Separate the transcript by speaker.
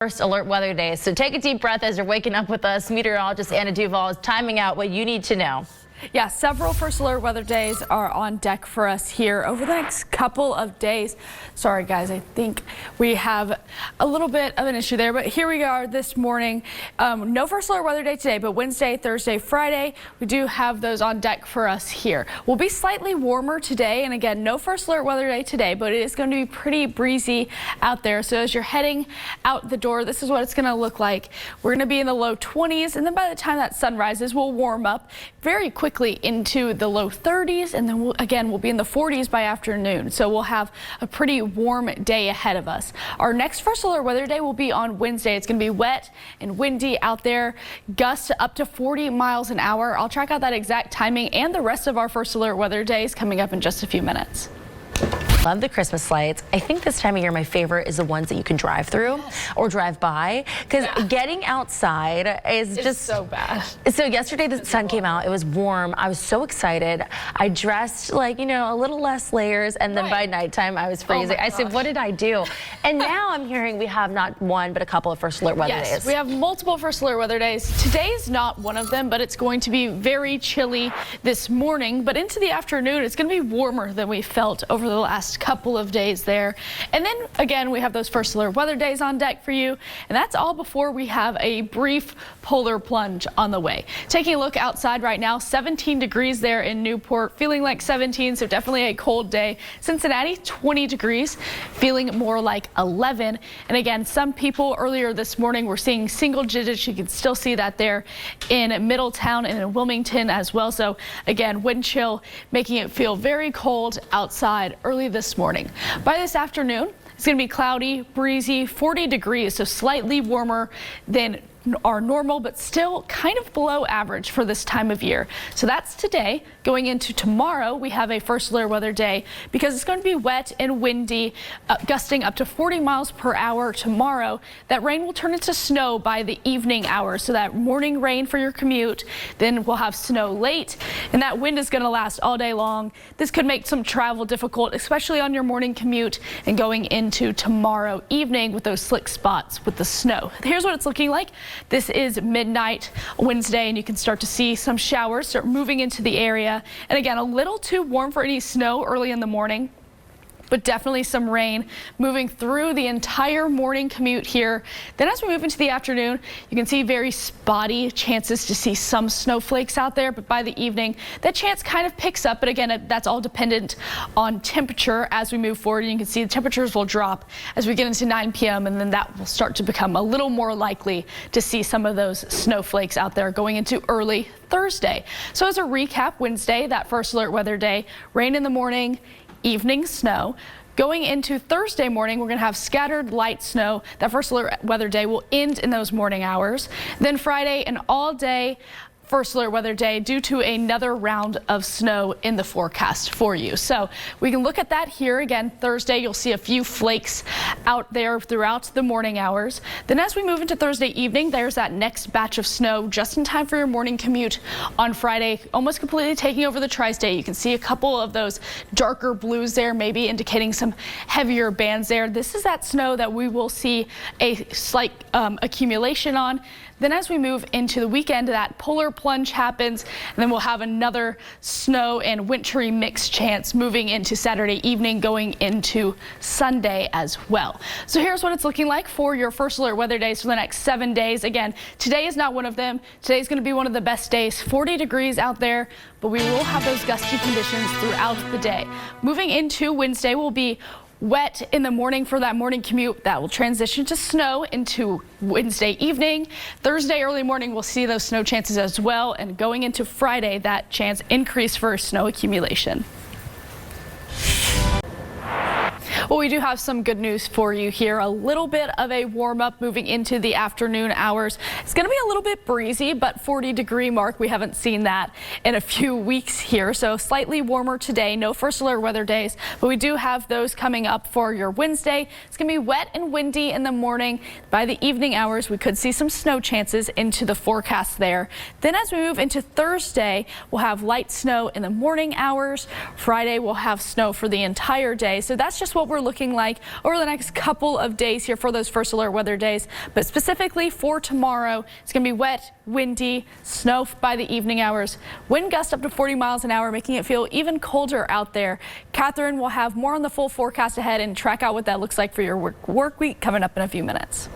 Speaker 1: First alert weather day. So take a deep breath as you're waking up with us. Meteorologist Anna DuVall is timing out what you need to know.
Speaker 2: Yeah, several first alert weather days are on deck for us here over the next couple of days. Sorry guys, I think we have a little bit of an issue there, but here we are this morning. No first alert weather day today, but Wednesday, Thursday, Friday, we do have those on deck for us here. We'll be slightly warmer today, and again, no first alert weather day today, but it is going to be pretty breezy out there. So as you're heading out the door, this is what it's going to look like. We're going to be in the low 20s, and then by the time that sun rises, we'll warm up very quickly into the low 30s, and then we'll be in the 40s by afternoon. So we'll have a pretty warm day ahead of us. Our next first alert weather day will be on Wednesday. It's going to be wet and windy out there, gusts up to 40 miles an hour. I'll track out that exact timing and the rest of our first alert weather days coming up in just a few minutes.
Speaker 1: Love the Christmas lights. I think this time of year my favorite is the ones that you can drive through or drive by, because getting outside is just
Speaker 2: so bad.
Speaker 1: So yesterday the sun came out, it was warm, I was so excited. I dressed like, you know, a little less layers, and then by nighttime I was freezing. I said, what did I do? And now I'm hearing we have not one but a couple of first alert weather days.
Speaker 2: We have multiple first alert weather days. Today is not one of them, but it's going to be very chilly this morning, but into the afternoon it's going to be warmer than we felt over the last couple of days there. And then again, we have those first alert weather days on deck for you, and that's all before we have a brief polar plunge on the way. Taking a look outside right now, 17 degrees there in Newport, feeling like 17, so definitely a cold day. Cincinnati, 20 degrees, feeling more like 11. And again, some people earlier this morning were seeing single digits. You can still see that there in Middletown and in Wilmington as well. So again, wind chill making it feel very cold outside early this morning. By this afternoon, it's going to be cloudy, breezy, 40 degrees, so slightly warmer than our normal, but still kind of below average for this time of year. So that's today. Going into tomorrow, we have a first alert weather day because it's going to be wet and windy, gusting up to 40 miles per hour tomorrow. That rain will turn into snow by the evening hours, so that morning rain for your commute. Then we'll have snow late, and that wind is going to last all day long. This could make some travel difficult, especially on your morning commute and going into tomorrow evening with those slick spots with the snow. Here's what it's looking like. This is midnight Wednesday, and you can start to see some showers start moving into the area. And again, a little too warm for any snow early in the morning, but definitely some rain moving through the entire morning commute here. Then as we move into the afternoon, you can see very spotty chances to see some snowflakes out there, but by the evening, that chance kind of picks up. But again, that's all dependent on temperature as we move forward. And you can see the temperatures will drop as we get into 9 p.m. and then that will start to become a little more likely to see some of those snowflakes out there going into early Thursday. So as a recap, Wednesday, that first alert weather day, rain in the morning, evening snow. Going into Thursday morning, we're going to have scattered light snow. That first alert weather day will end in those morning hours. Then Friday, an all-day first alert weather day due to another round of snow in the forecast for you. So we can look at that here again. Thursday, you'll see a few flakes out there throughout the morning hours. Then as we move into Thursday evening, there's that next batch of snow just in time for your morning commute on Friday, almost completely taking over the tri-state. You can see a couple of those darker blues there, maybe indicating some heavier bands there. This is that snow that we will see a slight accumulation on. Then as we move into the weekend, that polar plunge happens, and then we'll have another snow and wintry mix chance moving into Saturday evening, going into Sunday as well. So here's what it's looking like for your first alert weather days for the next 7 days. Again, today is not one of them. Today's going to be one of the best days, 40 degrees out there, but we will have those gusty conditions throughout the day. Moving into Wednesday will be wet in the morning for that morning commute. That will transition to snow into Wednesday evening. Thursday early morning, we'll see those snow chances as well. And going into Friday, that chance increase for snow accumulation. Well, we do have some good news for you here. A little bit of a warm up moving into the afternoon hours. It's going to be a little bit breezy, but 40-degree mark. We haven't seen that in a few weeks here. So slightly warmer today. No first alert weather days, but we do have those coming up for your Wednesday. It's going to be wet and windy in the morning. By the evening hours, we could see some snow chances into the forecast there. Then as we move into Thursday, we'll have light snow in the morning hours. Friday, we'll have snow for the entire day. So that's just what we're we're looking like over the next couple of days here for those first alert weather days. But specifically for tomorrow, it's going to be wet, windy, snow by the evening hours. Wind gusts up to 40 miles an hour, making it feel even colder out there. Catherine will have more on the full forecast ahead and track out what that looks like for your work week coming up in a few minutes.